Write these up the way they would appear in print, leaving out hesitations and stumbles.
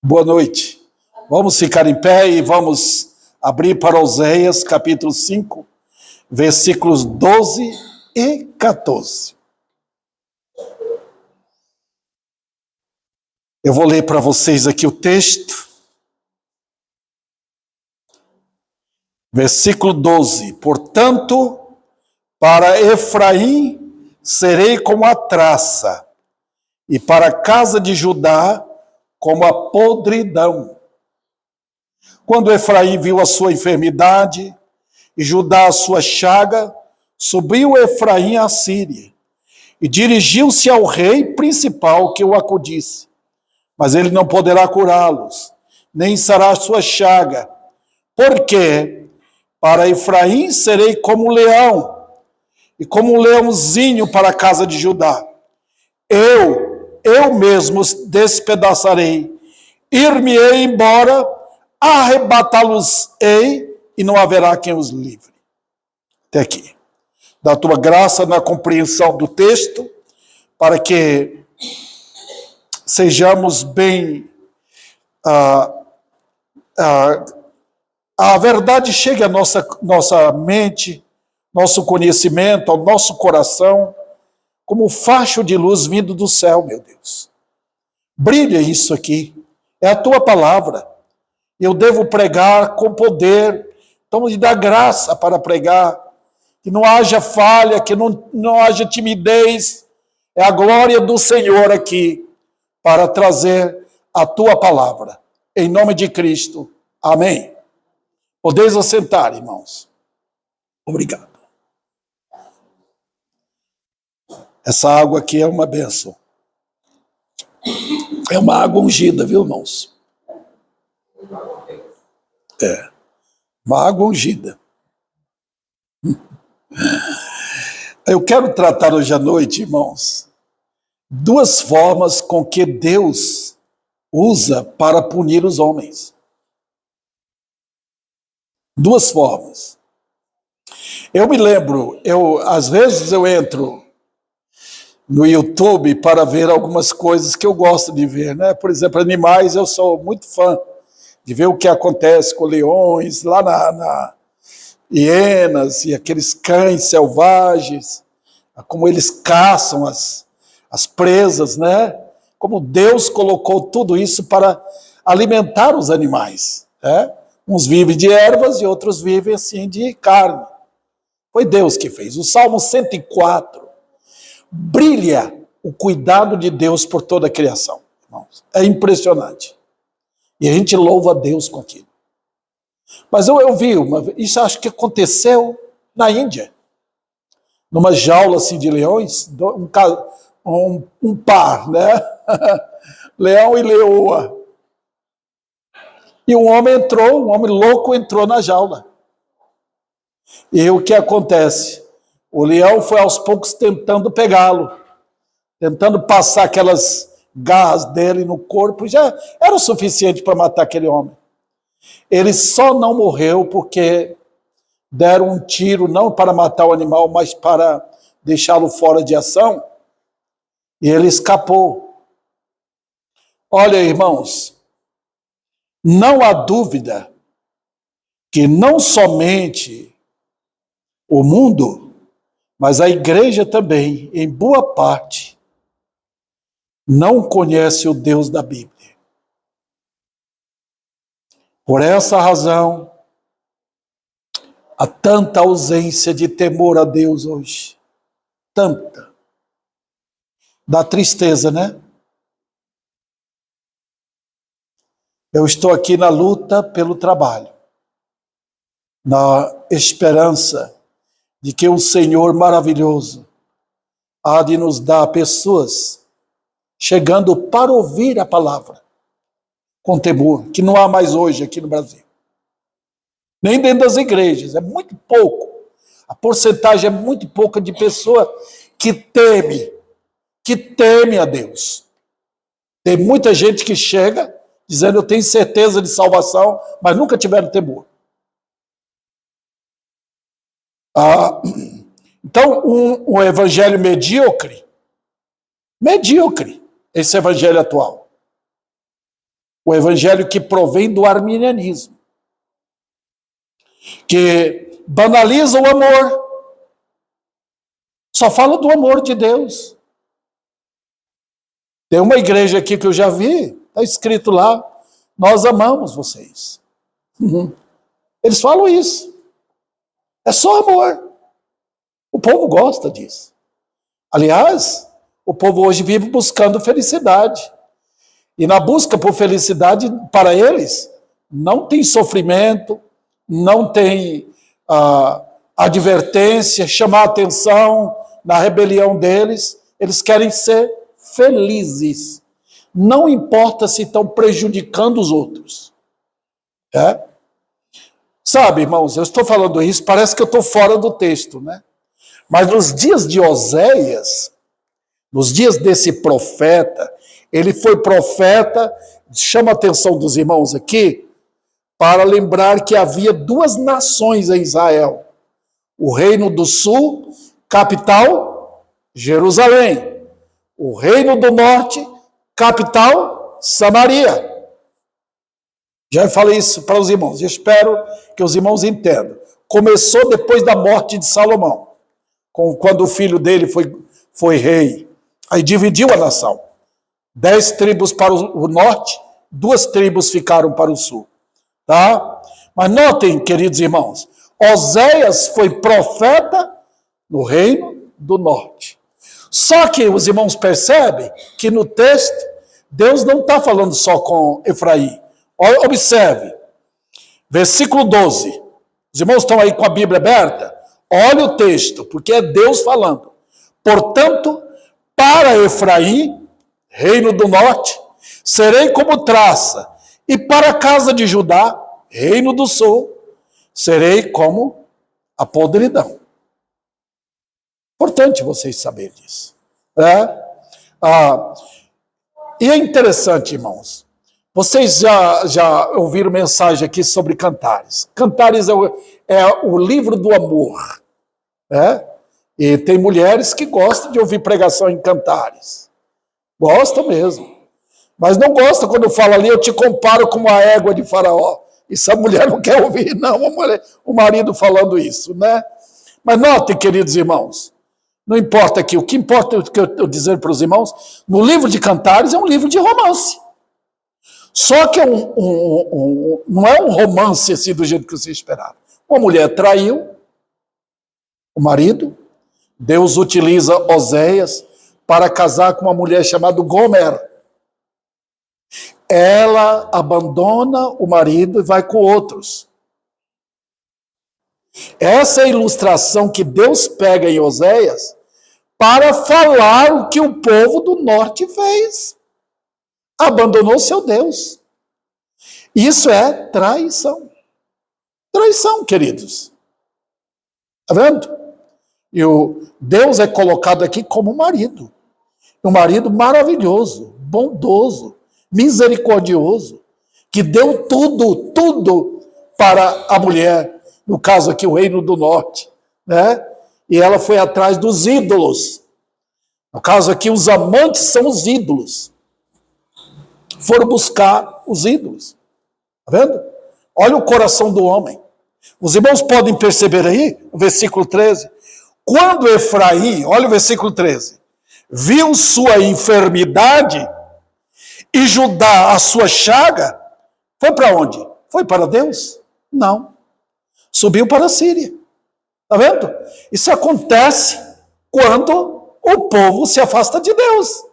Boa noite. Vamos ficar em pé e vamos abrir para Oséias, capítulo 5, versículos 12 e 14. Eu vou ler para vocês aqui o texto. Versículo 12. Portanto, para Efraim serei como a traça, e para a casa de Judá como a podridão. Quando Efraim viu a sua enfermidade e Judá a sua chaga, subiu Efraim à Síria e dirigiu-se ao rei principal que o acudisse. Mas ele não poderá curá-los, nem sará a sua chaga, porque para Efraim serei como um leão, e como um leãozinho para a casa de Judá. Eu mesmo os despedaçarei, ir-me-ei embora, arrebatá-los-ei, e não haverá quem os livre. Até aqui. Da tua graça na compreensão do texto, para que sejamos bem... a verdade chegue à nossa mente, nosso conhecimento, ao nosso coração, como um facho de luz vindo do céu, meu Deus. Brilha isso aqui. É a tua palavra. Eu devo pregar com poder. Então, me dá graça para pregar. Que não haja falha, que não haja timidez. É a glória do Senhor aqui para trazer a tua palavra. Em nome de Cristo. Amém. Podeis assentar, irmãos. Obrigado. Essa água aqui é uma bênção. É uma água ungida, viu, irmãos? É, uma água ungida. Eu quero tratar hoje à noite, irmãos, duas formas com que Deus usa para punir os homens. Duas formas. Eu me lembro, às vezes eu entro no YouTube para ver algumas coisas que eu gosto de ver, né? Por exemplo, animais, eu sou muito fã de ver o que acontece com leões, lá na hienas e aqueles cães selvagens, como eles caçam as presas, né? Como Deus colocou tudo isso para alimentar os animais, né? Uns vivem de ervas e outros vivem assim de carne. Foi Deus que fez. O Salmo 104 brilha o cuidado de Deus por toda a criação, irmãos. É impressionante. E a gente louva a Deus com aquilo. Mas eu vi, isso acho que aconteceu na Índia. Numa jaula assim de leões, um par, né? Leão e leoa. E um homem louco entrou na jaula. E o que acontece? O leão foi aos poucos tentando pegá-lo, tentando passar aquelas garras dele no corpo, já era o suficiente para matar aquele homem. Ele só não morreu porque deram um tiro, não para matar o animal, mas para deixá-lo fora de ação, e ele escapou. Olha, irmãos, não há dúvida que não somente o mundo, mas a igreja também, em boa parte, não conhece o Deus da Bíblia. Por essa razão, há tanta ausência de temor a Deus hoje. Tanta. Dá tristeza, né? Eu estou aqui na luta pelo trabalho, na esperança de que o Senhor maravilhoso há de nos dar pessoas chegando para ouvir a palavra com temor, que não há mais hoje aqui no Brasil. Nem dentro das igrejas, é muito pouco. A porcentagem é muito pouca de pessoa que teme a Deus. Tem muita gente que chega dizendo eu tenho certeza de salvação, mas nunca tiveram temor. Então, um evangelho medíocre, esse evangelho atual. o evangelho que provém do arminianismo, que banaliza o amor, só fala do amor de Deus. Tem uma igreja aqui que eu já vi, está escrito lá, nós amamos vocês. Eles falam isso. É só amor. O povo gosta disso. Aliás, o povo hoje vive buscando felicidade. E na busca por felicidade, para eles, não tem sofrimento, não tem advertência, chamar atenção na rebelião deles. Eles querem ser felizes. Não importa se estão prejudicando os outros. Sabe, irmãos, eu estou falando isso, parece que eu estou fora do texto, né? Mas nos dias de Oséias, nos dias desse profeta, ele foi profeta, chama a atenção dos irmãos aqui, para lembrar que havia duas nações em Israel. O Reino do Sul, capital, Jerusalém. O Reino do Norte, capital, Samaria. Já falei isso para os irmãos, eu espero que os irmãos entendam. Começou depois da morte de Salomão, quando o filho dele foi rei. Aí dividiu a nação. 10 tribos para o norte, 2 tribos ficaram para o sul. Tá? Mas notem, queridos irmãos, Oséias foi profeta no reino do norte. Só que os irmãos percebem que no texto, Deus não está falando só com Efraim. Observe, versículo 12. Os irmãos estão aí com a Bíblia aberta? Olha o texto, porque é Deus falando. Portanto, para Efraim, reino do norte, serei como traça, e para a casa de Judá, reino do sul, serei como a podridão. Importante vocês saberem disso. E é interessante, irmãos, vocês já ouviram mensagem aqui sobre Cantares. Cantares é o livro do amor. E tem mulheres que gostam de ouvir pregação em Cantares. Gostam mesmo. Mas não gostam quando eu falo ali, eu te comparo com uma égua de Faraó. Isso a mulher não quer ouvir, não. O marido falando isso, né? Mas notem, queridos irmãos, não importa aqui. O que importa é o que eu estou dizendo para os irmãos. No livro de Cantares é um livro de romance. Só que não é um romance assim do jeito que você esperava. Uma mulher traiu o marido, Deus utiliza Oséias para casar com uma mulher chamada Gomer. Ela abandona o marido e vai com outros. Essa é a ilustração que Deus pega em Oséias para falar o que o povo do norte fez. Abandonou seu Deus. Isso é traição. Traição, queridos. Está vendo? E o Deus é colocado aqui como marido. Um marido maravilhoso, bondoso, misericordioso, que deu tudo para a mulher, no caso aqui o reino do norte, né? E ela foi atrás dos ídolos. No caso aqui os amantes são os ídolos. Foram buscar os ídolos. Está vendo? Olha o coração do homem. Os irmãos podem perceber aí, o versículo 13. Quando Efraim, olha o versículo 13, viu sua enfermidade e Judá a sua chaga, foi para onde? Foi para Deus? Não. Subiu para a Síria. Está vendo? Isso acontece quando o povo se afasta de Deus.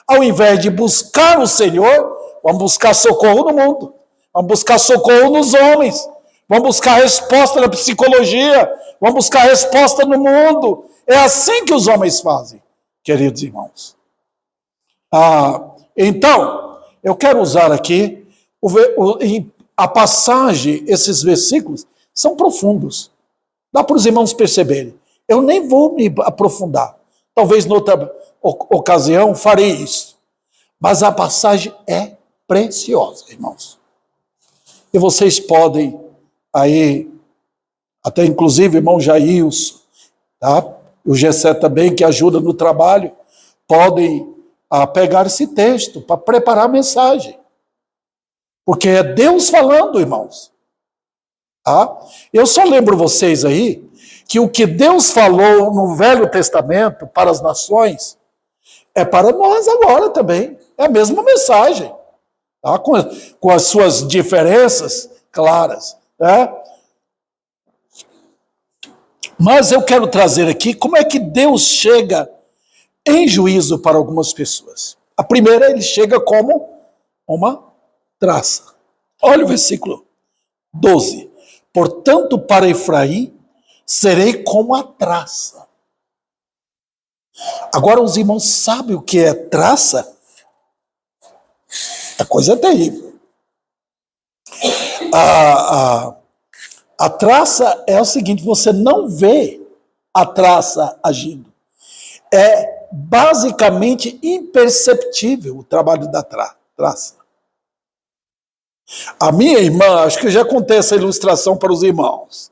Ao invés de buscar o Senhor, vamos buscar socorro no mundo. Vamos buscar socorro nos homens. Vamos buscar resposta na psicologia. Vamos buscar resposta no mundo. É assim que os homens fazem, queridos irmãos. Então, eu quero usar aqui a passagem, esses versículos são profundos. Dá para os irmãos perceberem. Eu nem vou me aprofundar. Talvez noutra ocasião farei isso. Mas a passagem é preciosa, irmãos. E vocês podem aí, até inclusive o irmão Jailson, tá? O Gessé também, que ajuda no trabalho, podem pegar esse texto para preparar a mensagem. Porque é Deus falando, irmãos. Tá? Eu só lembro vocês aí que o que Deus falou no Velho Testamento para as nações é para nós agora também. É a mesma mensagem. Tá? Com as suas diferenças claras. Né? Mas eu quero trazer aqui como é que Deus chega em juízo para algumas pessoas. A primeira, ele chega como uma traça. Olha o versículo 12. Portanto, para Efraim, serei como a traça. Agora, os irmãos sabem o que é traça? A coisa é terrível. A traça é o seguinte, você não vê a traça agindo. É basicamente imperceptível o trabalho da traça. A minha irmã, acho que eu já contei essa ilustração para os irmãos.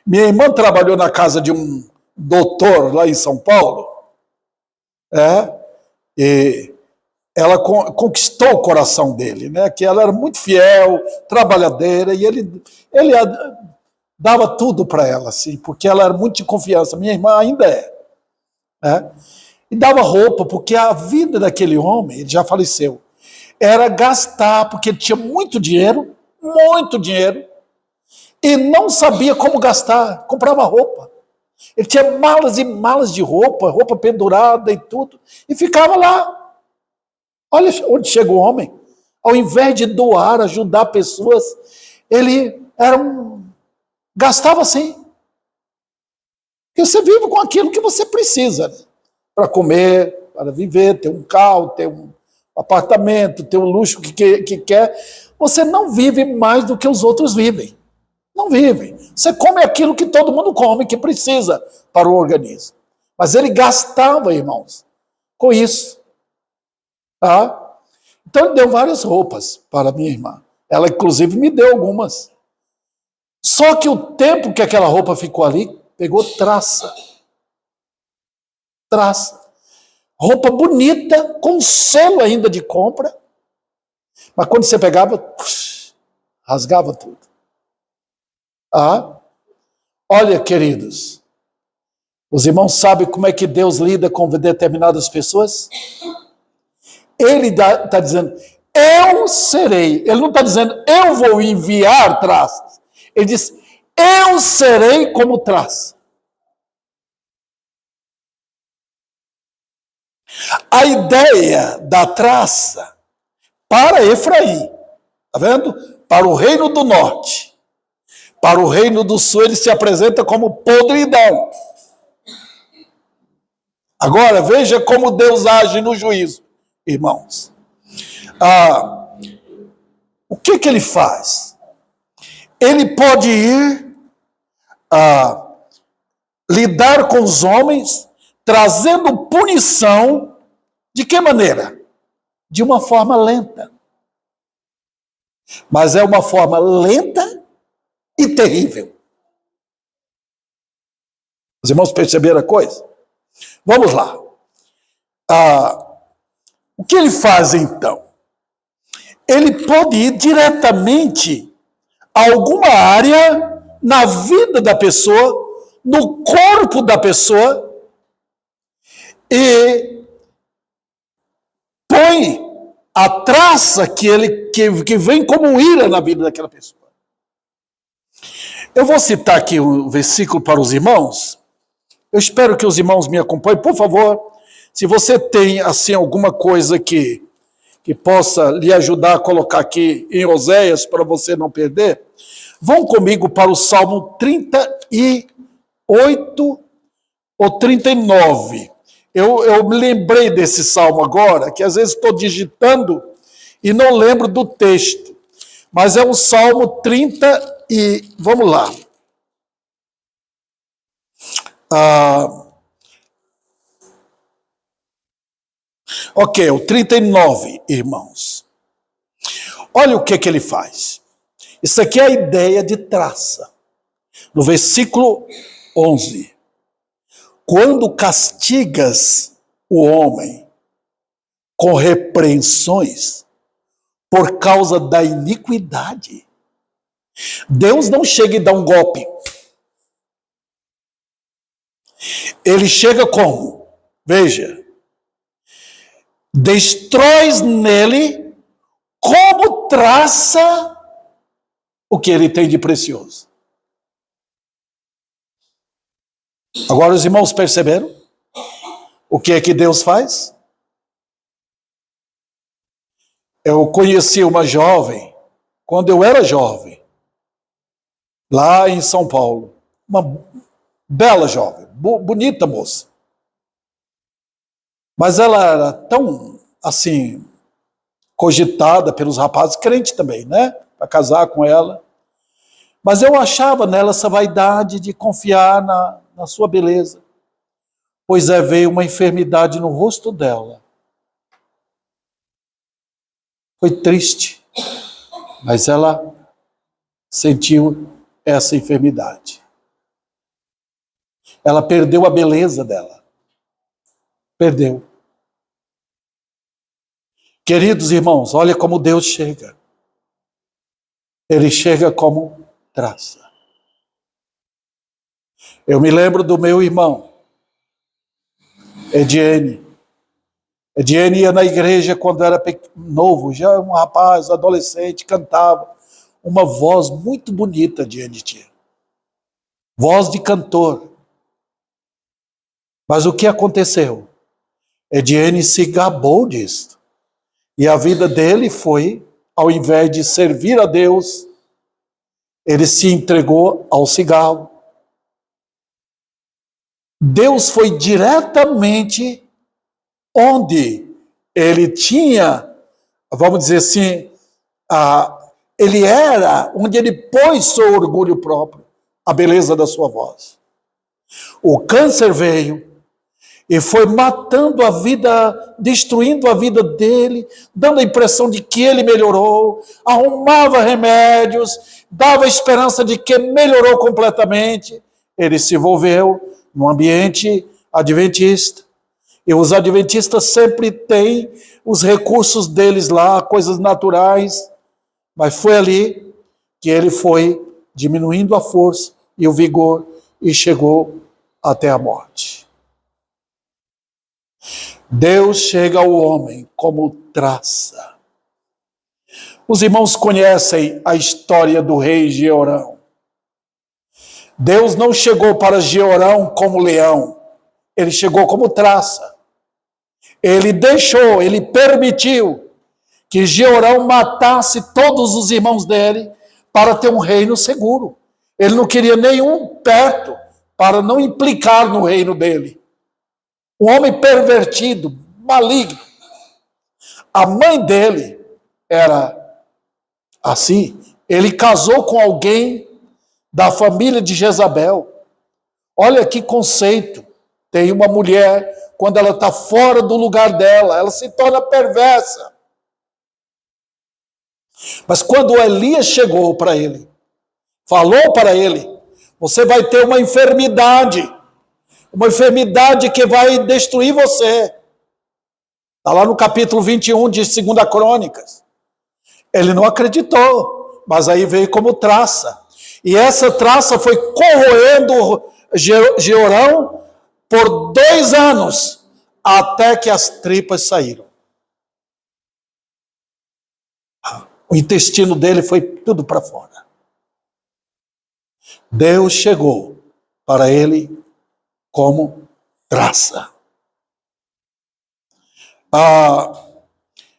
Minha irmã trabalhou na casa de um doutor lá em São Paulo, e ela conquistou o coração dele, né? Que ela era muito fiel, trabalhadeira, e ele dava tudo para ela, assim, porque ela era muito de confiança. Minha irmã ainda é. E dava roupa, porque a vida daquele homem, ele já faleceu, era gastar, porque ele tinha muito dinheiro, e não sabia como gastar, comprava roupa. Ele tinha malas e malas de roupa pendurada e tudo, e ficava lá. Olha onde chega o homem. Ao invés de doar, ajudar pessoas, ele gastava assim. Porque você vive com aquilo que você precisa, né? Para comer, para viver, ter um carro, ter um apartamento, ter o luxo que quer. Você não vive mais do que os outros vivem. Não vive. Você come aquilo que todo mundo come, que precisa para o organismo. Mas ele gastava, irmãos, com isso. Tá? Então ele deu várias roupas para minha irmã. Ela, inclusive, me deu algumas. Só que o tempo que aquela roupa ficou ali, pegou traça. Traça. Roupa bonita, com selo ainda de compra. Mas quando você pegava, rasgava tudo. Olha, queridos, os irmãos sabem como é que Deus lida com determinadas pessoas? Ele está dizendo, eu serei. Ele não está dizendo, eu vou enviar traças. Ele diz, eu serei como traça. A ideia da traça para Efraim, está vendo? Para o reino do norte. Para o reino do sul, ele se apresenta como podridão. Agora, veja como Deus age no juízo, irmãos. O que ele faz? Ele pode ir lidar com os homens, trazendo punição, de que maneira? De uma forma lenta. Mas é uma forma lenta e terrível. Os irmãos perceberam a coisa? Vamos lá. O que ele faz então? Ele pode ir diretamente a alguma área na vida da pessoa, no corpo da pessoa, e põe a traça que vem como ira na vida daquela pessoa. Eu vou citar aqui um versículo para os irmãos. Eu espero que os irmãos me acompanhem. Por favor, se você tem assim alguma coisa que possa lhe ajudar a colocar aqui em Oséias, para você não perder, vão comigo para o Salmo 38 ou 39. Eu me lembrei desse salmo agora, que às vezes estou digitando e não lembro do texto. Mas é o Salmo 30 e... Vamos lá. Ok, o 39, irmãos. Olha o que ele faz. Isso aqui é a ideia de traça. No versículo 11. Quando castigas o homem com repreensões, por causa da iniquidade. Deus não chega e dá um golpe. Ele chega como? Veja. Destróis nele como traça o que ele tem de precioso. Agora os irmãos perceberam o que é que Deus faz? Eu conheci uma jovem, quando eu era jovem, lá em São Paulo, uma bela jovem, bonita moça. Mas ela era tão, assim, cogitada pelos rapazes, crente também, né? Para casar com ela. Mas eu achava nela essa vaidade de confiar na sua beleza. Pois veio uma enfermidade no rosto dela. Foi triste, mas ela sentiu essa enfermidade. Ela perdeu a beleza dela. Perdeu. Queridos irmãos, olha como Deus chega. Ele chega como traça. Eu me lembro do meu irmão, Ediene. Ediene ia na igreja quando era novo, já um rapaz, adolescente, cantava. Uma voz muito bonita, Ediene tinha. Voz de cantor. Mas o que aconteceu? Ediene se gabou disso. E a vida dele foi, ao invés de servir a Deus, ele se entregou ao cigarro. Deus foi diretamente onde ele tinha, vamos dizer assim, ele era onde ele pôs seu orgulho próprio, a beleza da sua voz. O câncer veio e foi matando a vida, destruindo a vida dele, dando a impressão de que ele melhorou, arrumava remédios, dava a esperança de que melhorou completamente. Ele se envolveu num ambiente adventista. E os adventistas sempre têm os recursos deles lá, coisas naturais. Mas foi ali que ele foi diminuindo a força e o vigor e chegou até a morte. Deus chega ao homem como traça. Os irmãos conhecem a história do rei Jeorão. Deus não chegou para Jeorão como leão, ele chegou como traça. Ele deixou, ele permitiu que Jeorão matasse todos os irmãos dele para ter um reino seguro. Ele não queria nenhum perto para não implicar no reino dele. Um homem pervertido, maligno. A mãe dele era assim. Ele casou com alguém da família de Jezabel. Olha que conceito. Tem uma mulher, quando ela está fora do lugar dela, ela se torna perversa. Mas quando Elias chegou para ele, falou para ele, você vai ter uma enfermidade que vai destruir você. Está lá no capítulo 21 de 2 Crônicas. Ele não acreditou, mas aí veio como traça. E essa traça foi corroendo Jeorão por 2 anos, até que as tripas saíram. O intestino dele foi tudo para fora. Deus chegou para ele como traça.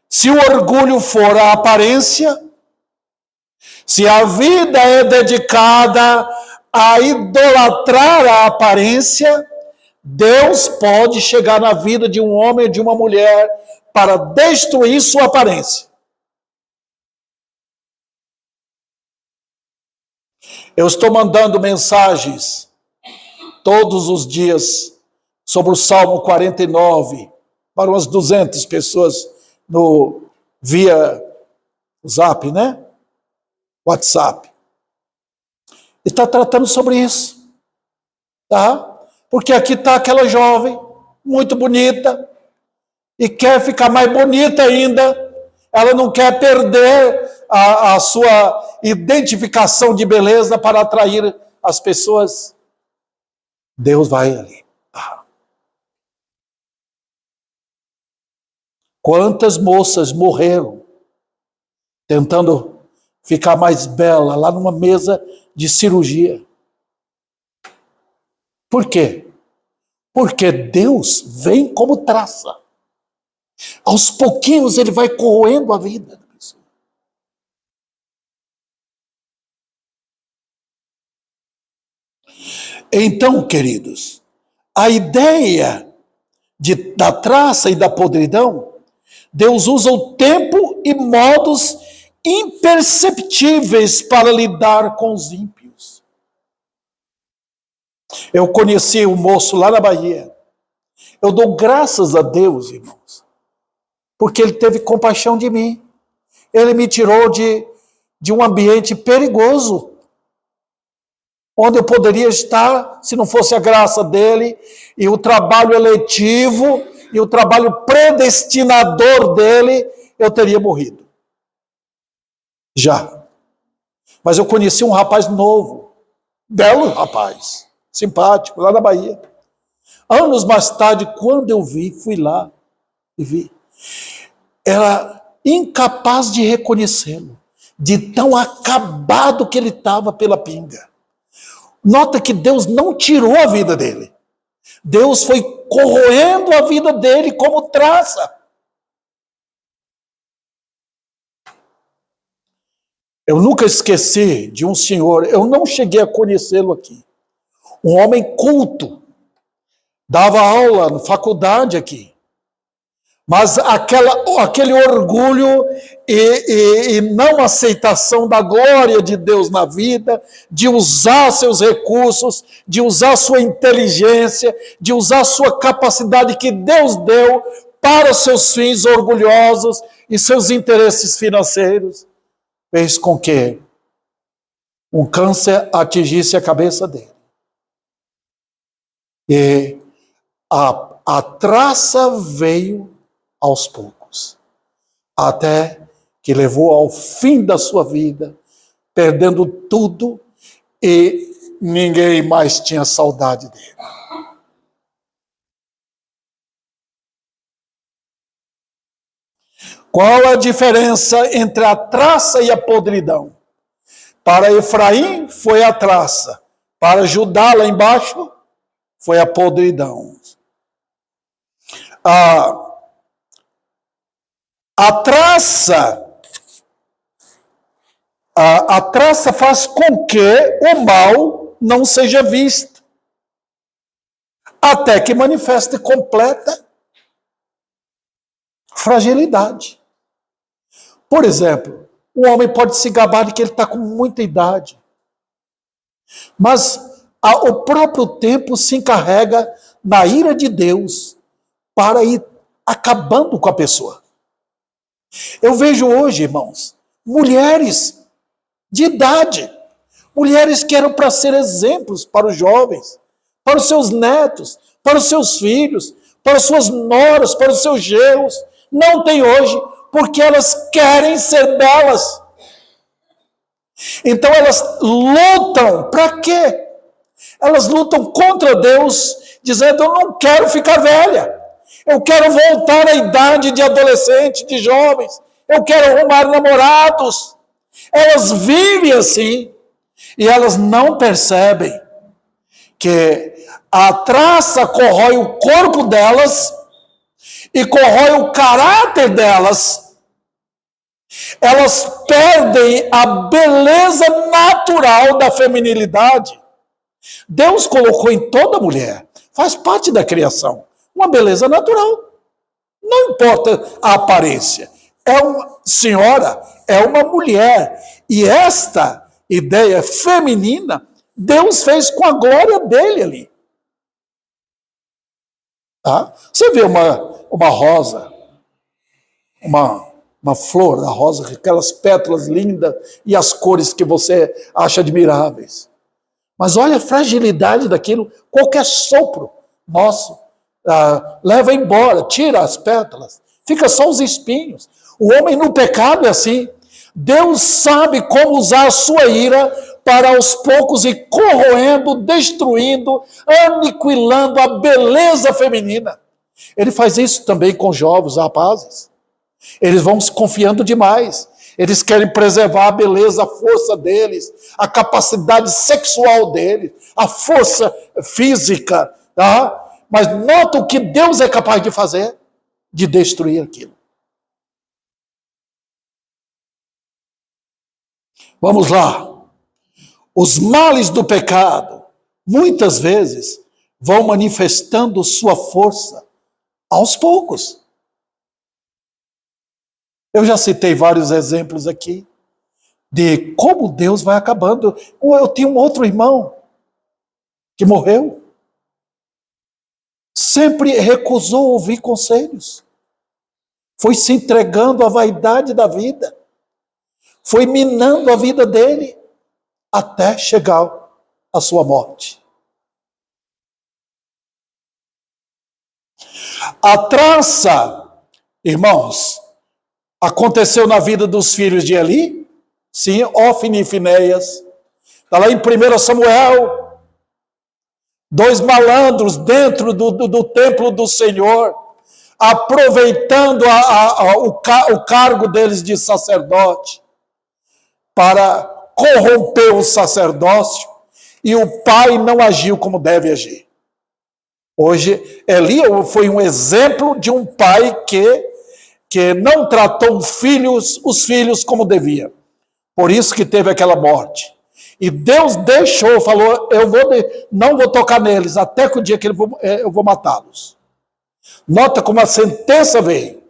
Se o orgulho for a aparência, se a vida é dedicada a idolatrar a aparência, Deus pode chegar na vida de um homem e de uma mulher para destruir sua aparência. Eu estou mandando mensagens todos os dias sobre o Salmo 49 para umas 200 pessoas via Zap, né? WhatsApp. E está tratando sobre isso. Tá? Porque aqui está aquela jovem, muito bonita, e quer ficar mais bonita ainda. ela não quer perder a sua identificação de beleza para atrair as pessoas. Deus vai ali. Quantas moças morreram tentando ficar mais bela lá numa mesa de cirurgia? Por quê? Porque Deus vem como traça. Aos pouquinhos ele vai corroendo a vida da pessoa. Então, queridos, a ideia da traça e da podridão, Deus usa o tempo e modos imperceptíveis para lidar com os ímpios. Eu conheci um moço lá na Bahia. Eu dou graças a Deus, irmãos, porque ele teve compaixão de mim. Ele me tirou de um ambiente perigoso, onde eu poderia estar, se não fosse a graça dele, e o trabalho eletivo, e o trabalho predestinador dele, eu teria morrido. Já. Mas eu conheci um rapaz novo, belo rapaz, simpático, lá na Bahia. Anos mais tarde, quando eu fui lá e vi, era incapaz de reconhecê-lo, de tão acabado que ele estava pela pinga. Nota que Deus não tirou a vida dele. Deus foi corroendo a vida dele como traça. Eu nunca esqueci de um senhor, eu não cheguei a conhecê-lo aqui. Um homem culto, dava aula na faculdade aqui. Mas aquele orgulho e não aceitação da glória de Deus na vida, de usar seus recursos, de usar sua inteligência, de usar sua capacidade que Deus deu para seus fins orgulhosos e seus interesses financeiros, fez com que um câncer atingisse a cabeça dele. E a traça veio aos poucos, até que levou ao fim da sua vida, perdendo tudo, e ninguém mais tinha saudade dele. Qual a diferença entre a traça e a podridão? Para Efraim foi a traça, para Judá lá embaixo foi a podridão. A traça faz com que o mal não seja visto, até que manifeste completa fragilidade. Por exemplo, um homem pode se gabar de que ele está com muita idade, mas o próprio tempo se encarrega na ira de Deus para ir acabando com a pessoa. Eu vejo hoje, irmãos, mulheres de idade, mulheres que eram para ser exemplos para os jovens, para os seus netos, para os seus filhos, para as suas noras, para os seus genros, não tem hoje, porque elas querem ser belas. Então elas lutam, para quê? Elas lutam contra Deus, dizendo, eu não quero ficar velha. Eu quero voltar à idade de adolescente, de jovens. Eu quero arrumar namorados. Elas vivem assim. E elas não percebem que a traça corrói o corpo delas e corrói o caráter delas. Elas perdem a beleza natural da feminilidade. Deus colocou em toda mulher, faz parte da criação, uma beleza natural. Não importa a aparência. É uma senhora, é uma mulher. E esta ideia feminina, Deus fez com a glória dele ali. Tá? Você vê uma rosa, uma flor da rosa, aquelas pétalas lindas e as cores que você acha admiráveis. Mas olha a fragilidade daquilo, qualquer sopro nosso leva embora, tira as pétalas, fica só os espinhos. O homem no pecado é assim. Deus sabe como usar a sua ira para aos poucos ir corroendo, destruindo, aniquilando a beleza feminina. Ele faz isso também com jovens rapazes. Eles vão se confiando demais. Eles querem preservar a beleza, a força deles, a capacidade sexual deles, a força física, tá? Mas nota o que Deus é capaz de fazer, de destruir aquilo. Vamos lá. Os males do pecado, muitas vezes, vão manifestando sua força aos poucos. Eu já citei vários exemplos aqui de como Deus vai acabando. Eu tinha um outro irmão que morreu. Sempre recusou ouvir conselhos. Foi se entregando à vaidade da vida. Foi minando a vida dele até chegar à sua morte. A traça, irmãos, aconteceu na vida dos filhos de Eli? Sim, Ófine e Finéias. Está lá em 1 Samuel. 2 malandros dentro do templo do Senhor, aproveitando o cargo deles de sacerdote para corromper o sacerdócio, e o pai não agiu como deve agir. Hoje, Eli foi um exemplo de um pai que não tratou os filhos como devia. Por isso que teve aquela morte. E Deus deixou, falou, não vou tocar neles, até que o dia que eu vou matá-los. Nota como a sentença veio.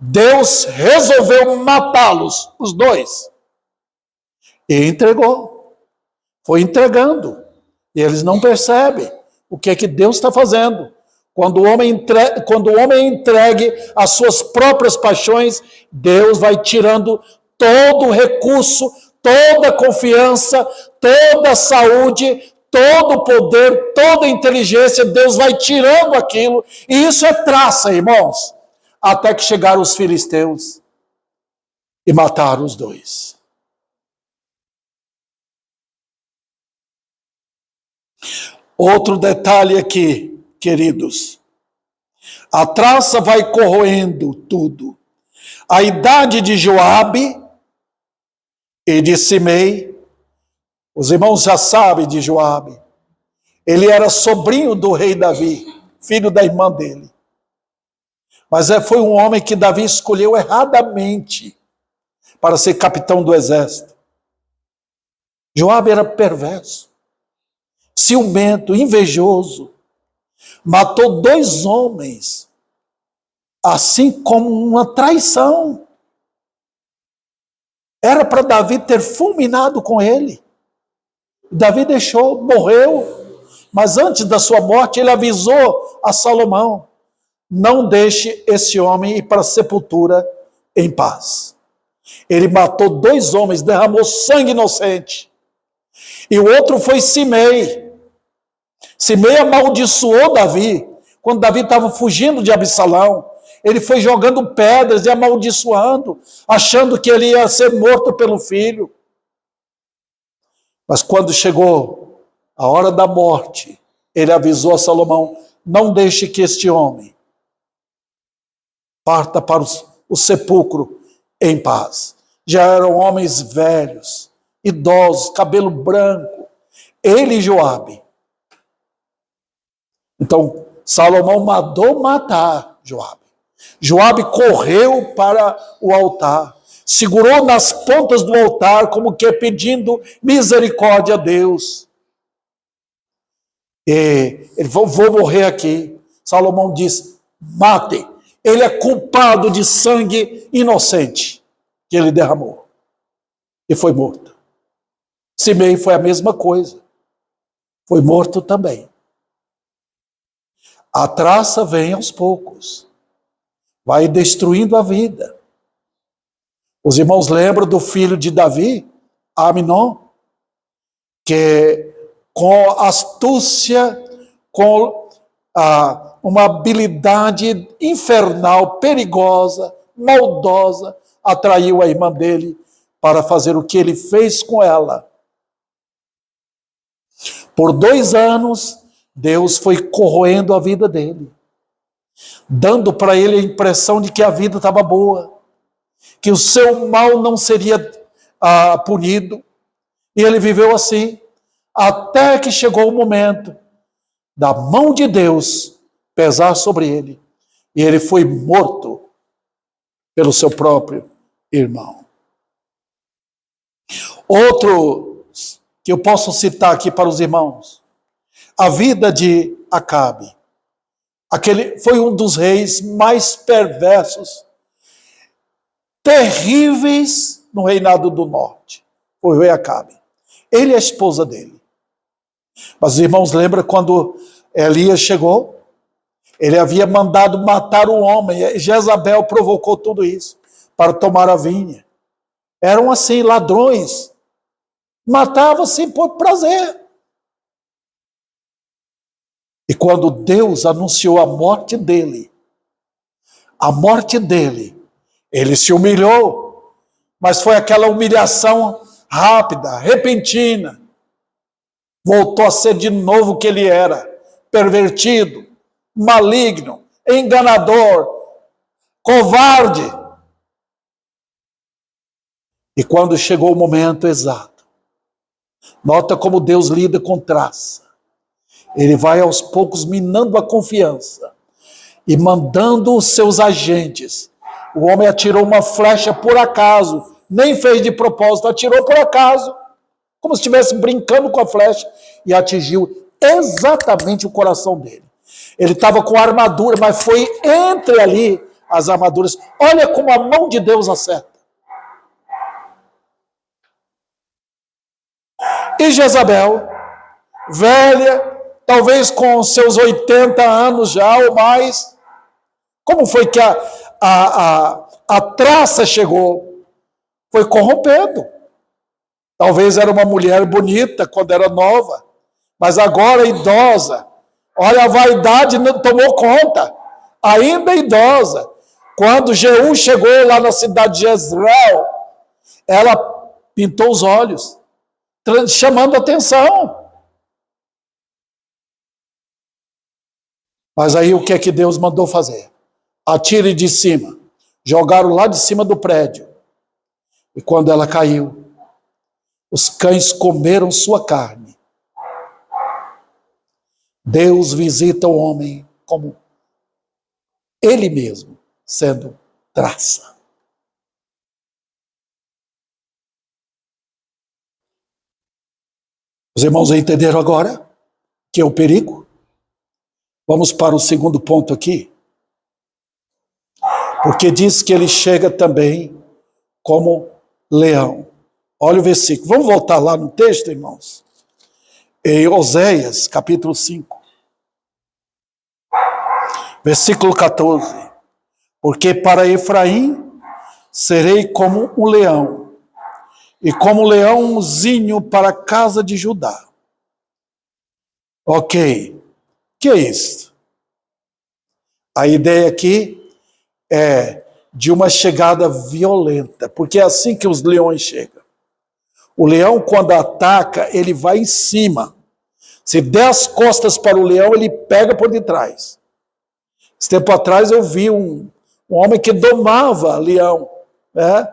Deus resolveu matá-los, os dois. E entregou. Foi entregando. E eles não percebem o que é que Deus está fazendo. Quando o homem é entregue às suas próprias paixões, Deus vai tirando todo o recurso, toda a confiança, toda a saúde, todo o poder, toda a inteligência, Deus vai tirando aquilo, e isso é traça, irmãos, até que chegaram os filisteus e mataram os dois. Outro detalhe aqui, queridos, a traça vai corroendo tudo. A idade de Joabe e de Simei, os irmãos já sabem de Joabe, ele era sobrinho do rei Davi, filho da irmã dele. Mas foi um homem que Davi escolheu erradamente para ser capitão do exército. Joabe era perverso, ciumento, invejoso, matou 2 homens, assim como uma traição. Era para Davi ter fulminado com ele. Davi deixou, morreu, mas antes da sua morte ele avisou a Salomão, não deixe esse homem ir para a sepultura em paz. Ele matou 2 homens, derramou sangue inocente. E o outro foi Simei. Simei amaldiçoou Davi. Quando Davi estava fugindo de Absalão, ele foi jogando pedras e amaldiçoando, achando que ele ia ser morto pelo filho. Mas quando chegou a hora da morte, ele avisou a Salomão, não deixe que este homem parta para o sepulcro em paz. Já eram homens velhos, idosos, cabelo branco, ele e Joabe. Então, Salomão mandou matar Joabe. Joabe correu para o altar, segurou nas pontas do altar, como que pedindo misericórdia a Deus. E ele falou, vou morrer aqui. Salomão disse, matem. Ele é culpado de sangue inocente que ele derramou. E foi morto. Simei foi a mesma coisa. Foi morto também. A traça vem aos poucos. Vai destruindo a vida. Os irmãos lembram do filho de Davi, Aminon, que com astúcia, com uma habilidade infernal, perigosa, maldosa, atraiu a irmã dele para fazer o que ele fez com ela. Por 2 anos, Deus foi corroendo a vida dele, dando para ele a impressão de que a vida estava boa, que o seu mal não seria punido. E ele viveu assim, até que chegou o momento da mão de Deus pesar sobre ele, e ele foi morto pelo seu próprio irmão. Outro que eu posso citar aqui para os irmãos, a vida de Acabe. Aquele foi um dos reis mais perversos, terríveis no reinado do norte. Foi o rei Acabe. Ele e a esposa dele. Mas os irmãos lembram quando Elias chegou? Ele havia mandado matar o homem. E Jezabel provocou tudo isso para tomar a vinha. Eram assim, ladrões. Matavam assim por prazer. E quando Deus anunciou a morte dele, ele se humilhou, mas foi aquela humilhação rápida, repentina. Voltou a ser de novo o que ele era, pervertido, maligno, enganador, covarde. E quando chegou o momento exato, nota como Deus lida com traça. Ele vai aos poucos minando a confiança e mandando os seus agentes. O homem atirou uma flecha por acaso, nem fez de propósito, atirou por acaso, como se estivesse brincando com a flecha, e atingiu exatamente o coração dele. Ele estava com armadura, mas foi entre ali as armaduras. Olha como a mão de Deus acerta. E Jezabel, velha, talvez com seus 80 anos já ou mais, como foi que a traça chegou? Foi corrompendo. Talvez era uma mulher bonita quando era nova, mas agora idosa. Olha, a vaidade tomou conta, ainda idosa. Quando Jeú chegou lá na cidade de Jezreel, ela pintou os olhos, chamando atenção. Mas aí o que é que Deus mandou fazer? Atire de cima. Jogaram lá de cima do prédio. E quando ela caiu, os cães comeram sua carne. Deus visita o homem como ele mesmo, sendo traça. Os irmãos entenderam agora que é o perigo? Vamos para o segundo ponto aqui. Porque diz que ele chega também como leão. Olha o versículo. Vamos voltar lá no texto, irmãos. Em Oséias, capítulo 5. Versículo 14. Porque para Efraim serei como um leão, e como leãozinho para a casa de Judá. Ok. O que é isso? A ideia aqui é de uma chegada violenta, porque é assim que os leões chegam. O leão, quando ataca, ele vai em cima. Se der as costas para o leão, ele pega por detrás. Esse tempo atrás eu vi um homem que domava leão, né?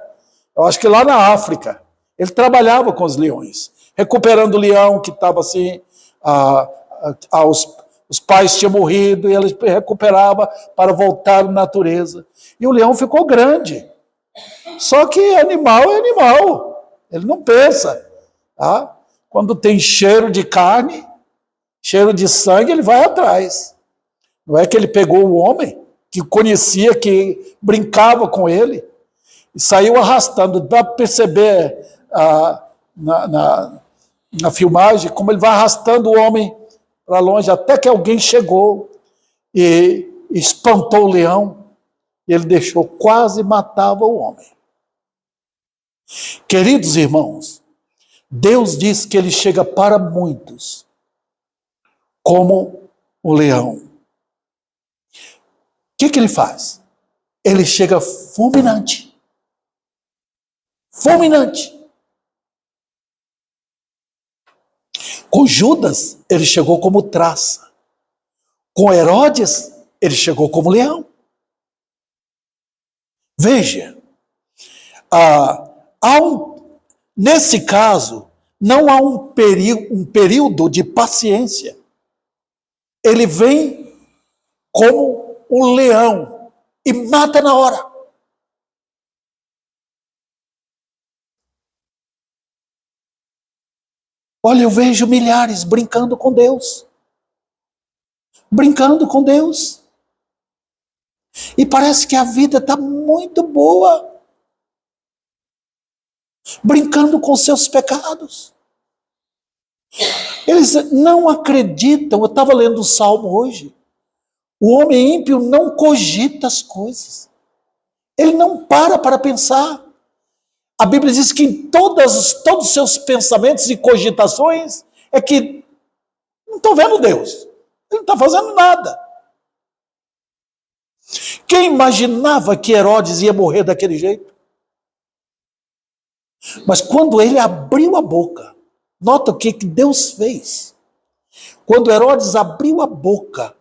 Eu acho que lá na África. Ele trabalhava com os leões, recuperando o leão que estava assim, os pais tinham morrido e ele recuperava para voltar à natureza. E o leão ficou grande. Só que animal é animal, ele não pensa. Tá? Quando tem cheiro de carne, cheiro de sangue, ele vai atrás. Não é que ele pegou o homem, que conhecia, que brincava com ele, e saiu arrastando. Dá para perceber na filmagem como ele vai arrastando o homem para longe, até que alguém chegou e espantou o leão, e ele deixou, quase matava o homem. Queridos irmãos, Deus diz que ele chega para muitos como o leão. que ele faz? Ele chega fulminante. Fulminante. Com Judas, ele chegou como traça. Com Herodes, ele chegou como leão. Veja, nesse caso, não há um período de paciência. Ele vem como um leão e mata na hora. Olha, eu vejo milhares brincando com Deus. Brincando com Deus. E parece que a vida está muito boa. Brincando com seus pecados. Eles não acreditam. Eu estava lendo o Salmo hoje. O homem ímpio não cogita as coisas. Ele não para pensar. A Bíblia diz que em todos os seus pensamentos e cogitações é que não estou vendo Deus. Ele não está fazendo nada. Quem imaginava que Herodes ia morrer daquele jeito? Mas quando ele abriu a boca, nota o que Deus fez. Quando Herodes abriu a boca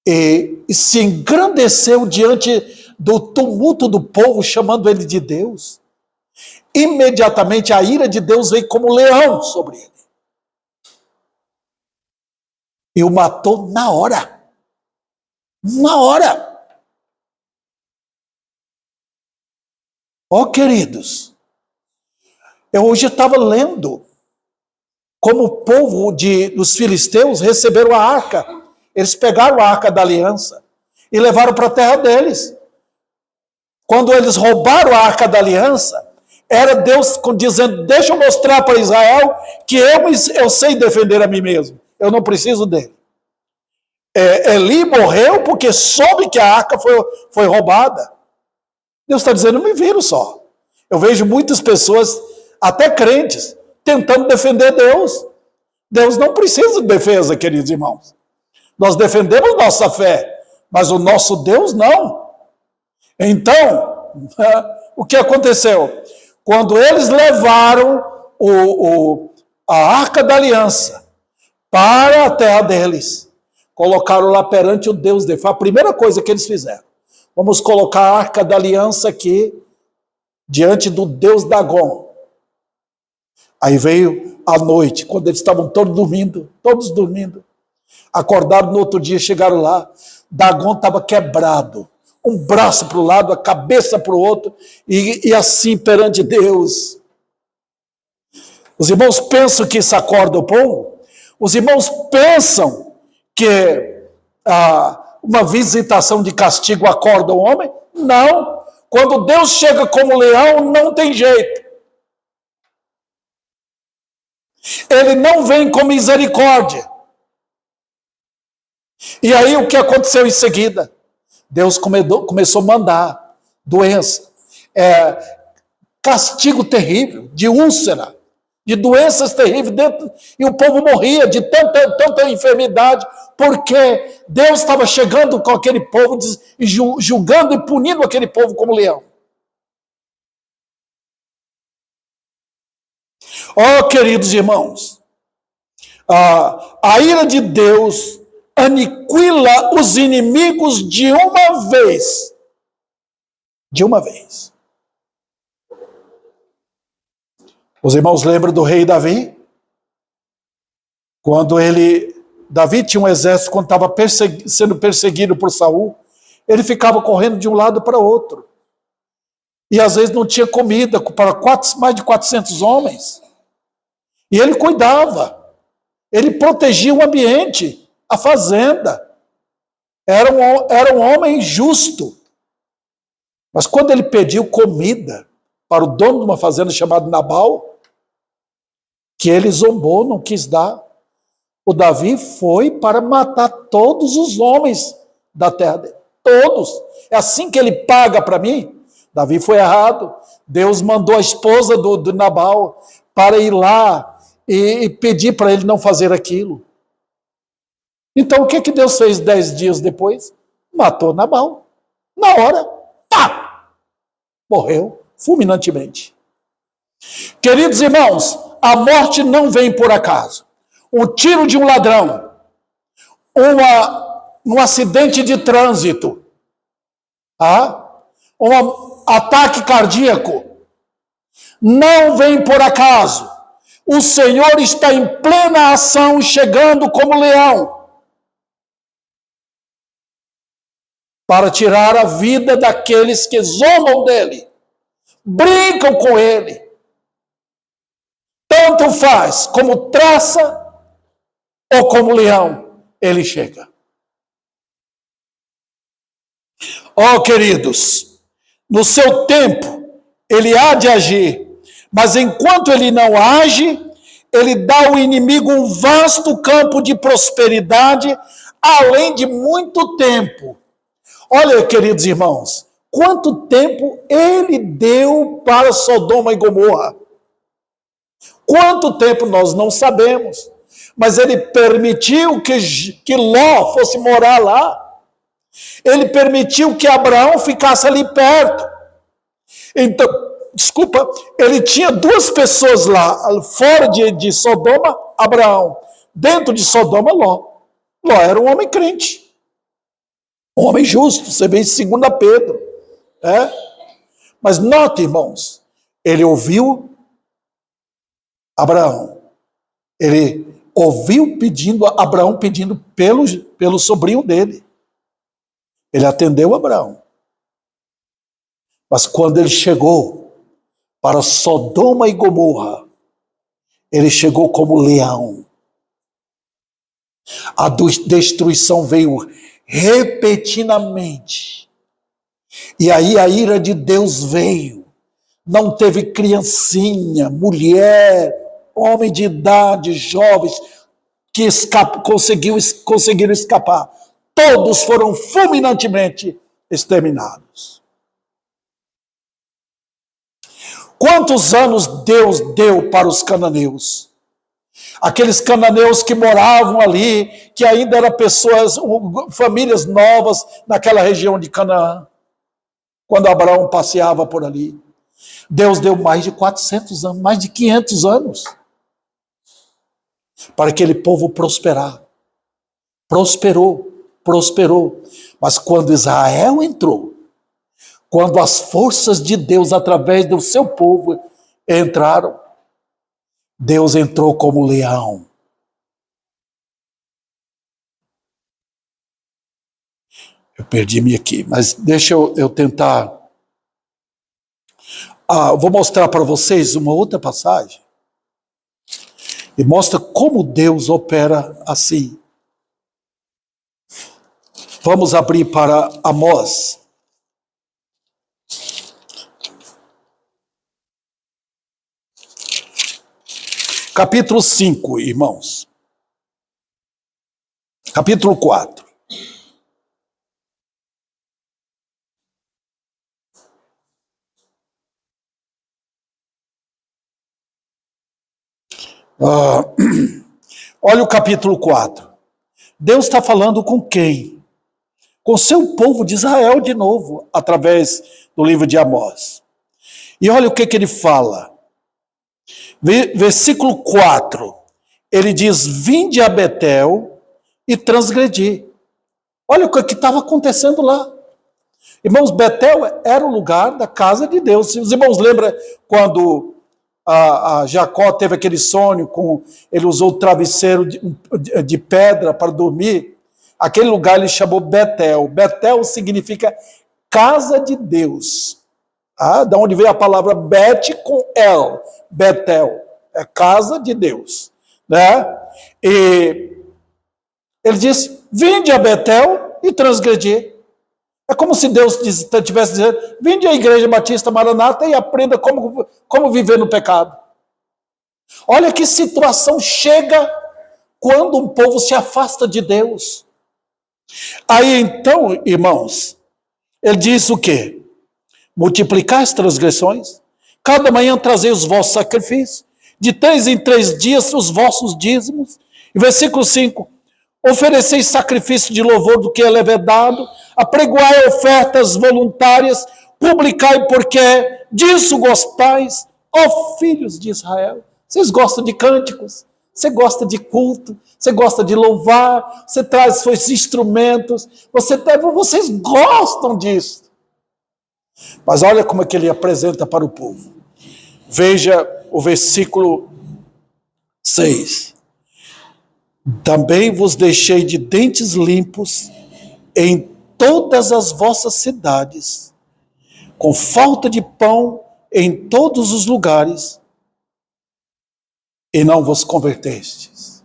e se engrandeceu diante do tumulto do povo, chamando ele de Deus, imediatamente a ira de Deus veio como leão sobre ele. E o matou na hora. Na hora. Ó, queridos, eu hoje estava lendo como o povo dos filisteus receberam a arca. Eles pegaram a arca da aliança e levaram para a terra deles. Quando eles roubaram a arca da aliança, era Deus dizendo, deixa eu mostrar para Israel que eu sei defender a mim mesmo. Eu não preciso dele. Eli morreu porque soube que a arca foi roubada. Deus está dizendo, me viram só. Eu vejo muitas pessoas, até crentes, tentando defender Deus. Deus não precisa de defesa, queridos irmãos. Nós defendemos nossa fé, mas o nosso Deus não. Então, o que aconteceu? Quando eles levaram a arca da aliança para a terra deles, colocaram lá perante o Deus deles. Foi a primeira coisa que eles fizeram. Vamos colocar a arca da aliança aqui, diante do Deus Dagon. Aí veio a noite, quando eles estavam todos dormindo. Acordaram no outro dia, chegaram lá, Dagon estava quebrado. Um braço para o lado, a cabeça para o outro, e assim perante Deus. Os irmãos pensam que isso acorda o povo? Os irmãos pensam que uma visitação de castigo acorda o homem? Não. Quando Deus chega como leão, não tem jeito. Ele não vem com misericórdia. E aí o que aconteceu em seguida? Deus começou a mandar doença, castigo terrível, de úlcera, de doenças terríveis, e o povo morria de tanta enfermidade, porque Deus estava chegando com aquele povo, julgando e punindo aquele povo como leão. Oh, queridos irmãos, a ira de Deus aniquila os inimigos de uma vez. De uma vez. Os irmãos lembram do rei Davi? Quando Davi tinha um exército, quando estava sendo perseguido por Saul, ele ficava correndo de um lado para o outro. E às vezes não tinha comida para mais de 400 homens. E ele cuidava. Ele protegia o ambiente, a fazenda. Era um homem justo. Mas quando ele pediu comida para o dono de uma fazenda chamado Nabal, que ele zombou, não quis dar, o Davi foi para matar todos os homens da terra dele. Todos. É assim que ele paga para mim? Davi foi errado. Deus mandou a esposa do Nabal para ir lá e pedir para ele não fazer aquilo. Então, o que Deus fez 10 dias depois? matou Nabal. Na hora, pá! Morreu fulminantemente. Queridos irmãos, a morte não vem por acaso. O tiro de um ladrão, um acidente de trânsito, um ataque cardíaco, não vem por acaso. O Senhor está em plena ação, chegando como leão, para tirar a vida daqueles que zombam dele, brincam com ele. Tanto faz como traça ou como leão, ele chega. Ó, queridos, no seu tempo, ele há de agir, mas enquanto ele não age, ele dá ao inimigo um vasto campo de prosperidade, além de muito tempo. Olha, queridos irmãos, quanto tempo ele deu para Sodoma e Gomorra? Quanto tempo nós não sabemos, mas ele permitiu que Ló fosse morar lá. Ele permitiu que Abraão ficasse ali perto. Então, ele tinha duas pessoas lá, fora de Sodoma, Abraão. Dentro de Sodoma, Ló. Ló era um homem crente. Um homem justo, você vê em 2 Pedro. Mas note, irmãos, ele ouviu Abraão. Ele ouviu Abraão pedindo pelo sobrinho dele. Ele atendeu Abraão. Mas quando ele chegou para Sodoma e Gomorra, ele chegou como leão. A destruição veio repentinamente. E aí a ira de Deus veio. Não teve criancinha, mulher, homem de idade, jovens, que conseguiram escapar. Todos foram fulminantemente exterminados. Quantos anos Deus deu para os cananeus? Aqueles cananeus que moravam ali, que ainda eram famílias novas naquela região de Canaã, quando Abraão passeava por ali. Deus deu mais de 400 anos, mais de 500 anos, para aquele povo prosperar. Prosperou. Mas quando Israel entrou, quando as forças de Deus, através do seu povo, entraram, Deus entrou como leão. Eu perdi-me aqui, mas deixa eu tentar. Vou mostrar para vocês uma outra passagem. E mostra como Deus opera assim. Vamos abrir para Amós. Capítulo 5, irmãos. Capítulo 4. Olha o capítulo 4. Deus está falando com quem? Com seu povo de Israel de novo, através do livro de Amós. E olha o que ele fala. Versículo 4. Ele diz: vinde a Betel e transgredi. Olha o que estava acontecendo lá. Irmãos, Betel era o lugar da casa de Deus. Os irmãos lembram quando a Jacó teve aquele sonho, ele usou o travesseiro de pedra para dormir? Aquele lugar ele chamou Betel. Betel significa casa de Deus. Da onde veio a palavra Bet com El. Betel. É casa de Deus. Né? E ele diz: vinde a Betel e transgredi. É como se Deus estivesse dizendo: vinde à Igreja Batista Maranata e aprenda como viver no pecado. Olha que situação chega quando um povo se afasta de Deus. Aí então, irmãos, ele diz o quê? Multiplicai as transgressões, cada manhã trazei os vossos sacrifícios, de 3 em 3 dias os vossos dízimos. E versículo 5, ofereceis sacrifício de louvor do que é levedado, apregoai ofertas voluntárias, publicai porque disso gostais, ó filhos de Israel. Vocês gostam de cânticos, você gosta de culto, você gosta de louvar, você traz seus instrumentos, vocês gostam disso. Mas olha como é que ele apresenta para o povo. Veja o versículo 6. Também vos deixei de dentes limpos em todas as vossas cidades, com falta de pão em todos os lugares, e não vos convertestes.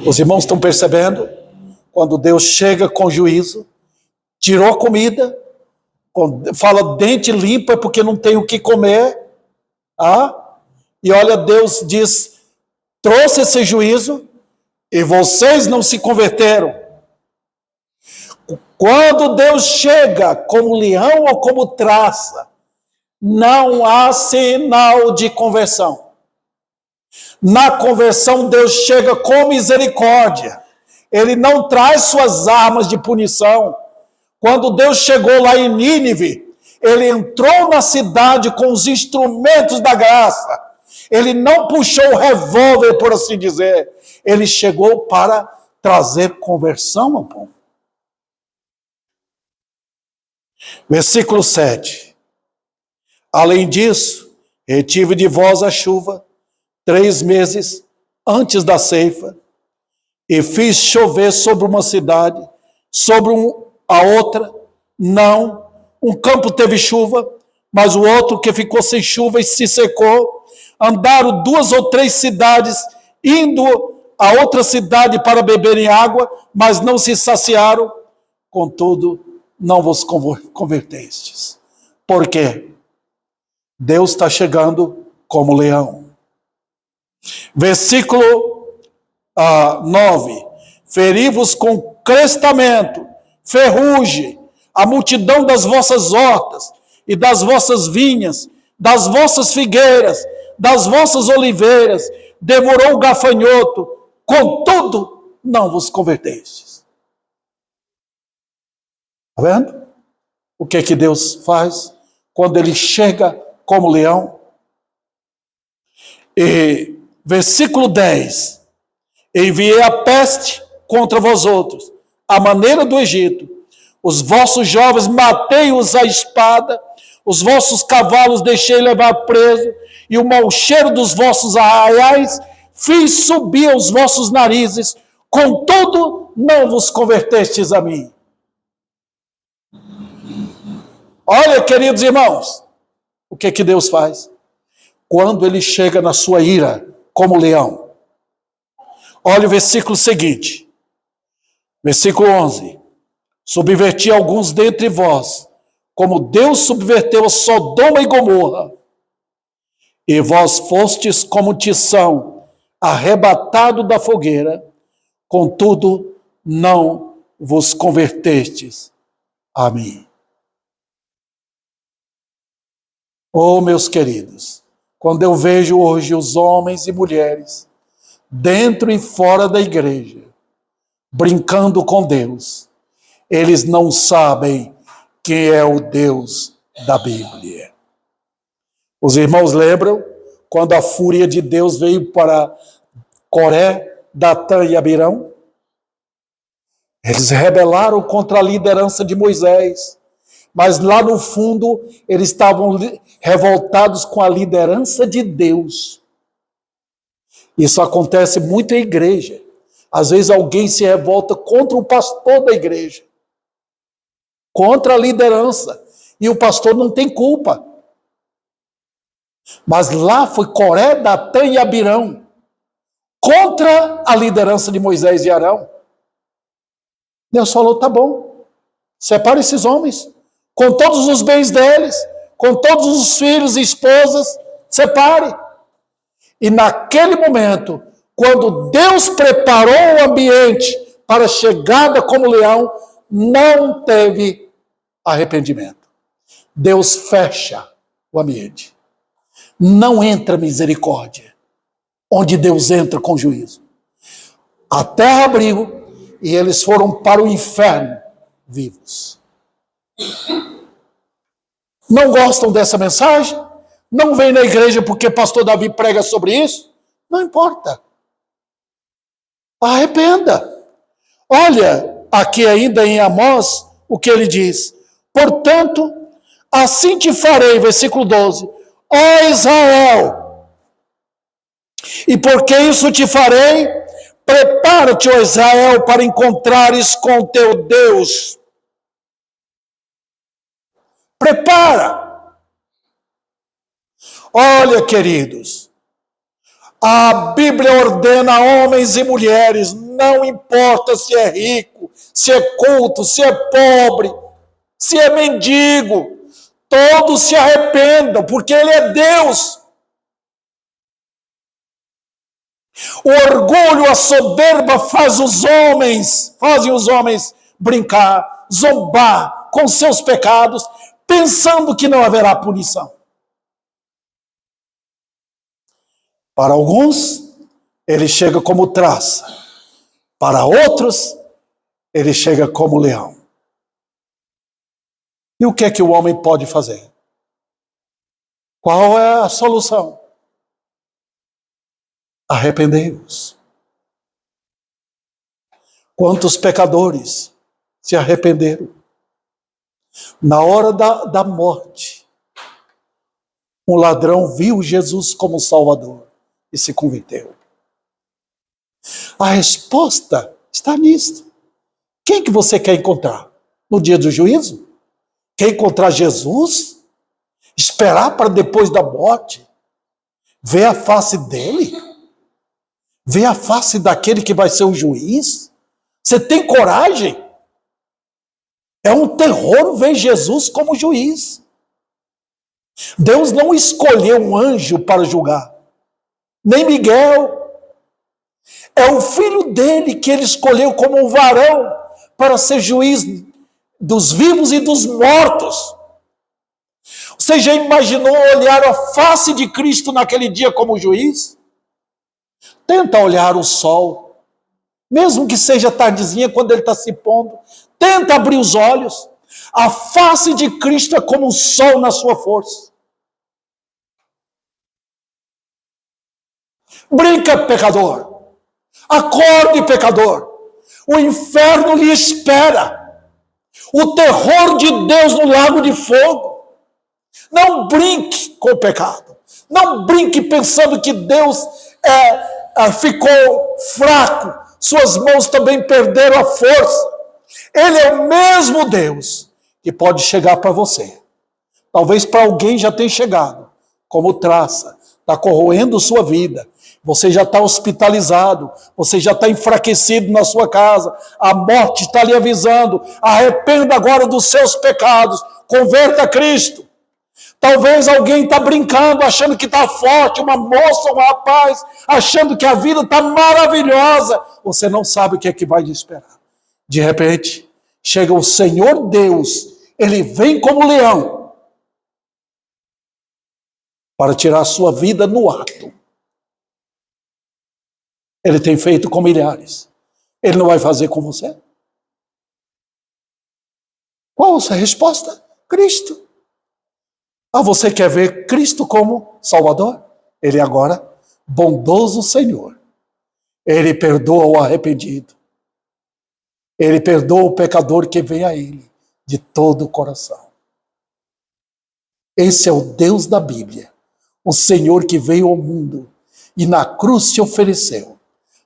Os irmãos estão percebendo? Quando Deus chega com juízo, tirou a comida, fala dente limpo é porque não tem o que comer, e olha, Deus diz, trouxe esse juízo, e vocês não se converteram. Quando Deus chega como leão ou como traça, não há sinal de conversão. Na conversão, Deus chega com misericórdia. Ele não traz suas armas de punição. Quando Deus chegou lá em Nínive, ele entrou na cidade com os instrumentos da graça. Ele não puxou o revólver, por assim dizer. Ele chegou para trazer conversão ao povo. Versículo 7. Além disso, retive de vós a chuva 3 meses antes da ceifa, e fiz chover sobre uma cidade, sobre a outra, não. Um campo teve chuva, mas o outro que ficou sem chuva e se secou. Andaram 2 ou 3 cidades, indo a outra cidade para beberem água, mas não se saciaram. Contudo, não vos convertestes. Por quê? Deus está chegando como leão. Versículo 9. Feri-vos com crestamento, ferrugem, a multidão das vossas hortas e das vossas vinhas, das vossas figueiras, das vossas oliveiras, devorou o gafanhoto, contudo não vos convertestes. Está vendo? O que é que Deus faz quando ele chega como leão? E versículo 10. Enviei a peste contra vós outros, à maneira do Egito. Os vossos jovens matei-os à espada, os vossos cavalos deixei levar preso, e o mau cheiro dos vossos arraiais fiz subir aos vossos narizes, contudo não vos convertestes a mim. Olha, queridos irmãos, o que que Deus faz? Quando ele chega na sua ira, como leão. Olha o versículo seguinte. Versículo 11. Subverti alguns dentre vós, como Deus subverteu a Sodoma e Gomorra. E vós fostes como tição, arrebatado da fogueira, contudo não vos convertestes a mim. Oh, meus queridos, quando eu vejo hoje os homens e mulheres, dentro e fora da igreja, brincando com Deus, eles não sabem quem é o Deus da Bíblia. Os irmãos lembram quando a fúria de Deus veio para Coré, Datã e Abirão? Eles rebelaram contra a liderança de Moisés, mas lá no fundo eles estavam revoltados com a liderança de Deus. Isso acontece muito em igreja. Às vezes alguém se revolta contra o pastor da igreja, contra a liderança, e o pastor não tem culpa. Mas lá foi Coré, Datã e Abirão, contra a liderança de Moisés e Arão. Deus falou, tá bom, separa esses homens, com todos os bens deles, com todos os filhos e esposas, separe. E naquele momento, quando Deus preparou o ambiente para a chegada como leão, não teve arrependimento. Deus fecha o ambiente. Não entra misericórdia, onde Deus entra com juízo. A terra abriu e eles foram para o inferno, vivos. Não gostam dessa mensagem? Não vêm na igreja porque pastor Davi prega sobre isso? Não importa. Arrependa. Olha, aqui ainda em Amós, o que ele diz. Portanto, assim te farei, versículo 12, ó Israel, e porque isso te farei, prepara-te, ó Israel, para encontrares com teu Deus. Prepara. Olha, queridos, a Bíblia ordena a homens e mulheres, não importa se é rico, se é culto, se é pobre, se é mendigo, todos se arrependam, porque Ele é Deus. O orgulho, a soberba fazem os homens brincar, zombar com seus pecados, pensando que não haverá punição. Para alguns, ele chega como traça. Para outros, ele chega como leão. E o que é que o homem pode fazer? Qual é a solução? Arrependei-vos. Quantos pecadores se arrependeram? Na hora da morte, um ladrão viu Jesus como Salvador e se converteu. A resposta está nisto. Quem que você quer encontrar? No dia do juízo? Quer encontrar Jesus? Esperar para depois da morte? Ver a face dele? Ver a face daquele que vai ser o juiz? Você tem coragem? É um terror ver Jesus como juiz. Deus não escolheu um anjo para julgar. Nem Miguel. É o filho dele que ele escolheu como um varão para ser juiz dos vivos e dos mortos. Você já imaginou olhar a face de Cristo naquele dia como juiz? Tenta olhar o sol, mesmo que seja tardezinha quando ele está se pondo. Tenta abrir os olhos. A face de Cristo é como o sol na sua força. Brinca, pecador. Acorde, pecador. O inferno lhe espera. O terror de Deus no lago de fogo. Não brinque com o pecado. Não brinque pensando que Deus ficou fraco. Suas mãos também perderam a força. Ele é o mesmo Deus que pode chegar para você. Talvez para alguém já tenha chegado. Como traça. Está corroendo sua vida. Você já está hospitalizado, você já está enfraquecido na sua casa, a morte está lhe avisando, arrependa agora dos seus pecados, converta a Cristo. Talvez alguém está brincando, achando que está forte, uma moça, um rapaz, achando que a vida está maravilhosa. Você não sabe o que é que vai lhe esperar. De repente, chega o Senhor Deus, Ele vem como leão, para tirar a sua vida no ato. Ele tem feito com milhares. Ele não vai fazer com você? Qual a sua resposta? Cristo. Você quer ver Cristo como Salvador? Ele agora, bondoso Senhor. Ele perdoa o arrependido. Ele perdoa o pecador que vem a Ele de todo o coração. Esse é o Deus da Bíblia. O Senhor que veio ao mundo e na cruz se ofereceu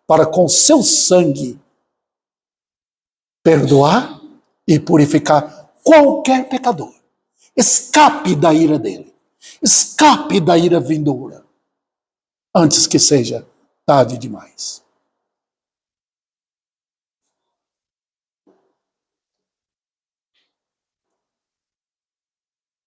para com seu sangue perdoar e purificar qualquer pecador. Escape da ira dele. Escape da ira vindoura. Antes que seja tarde demais.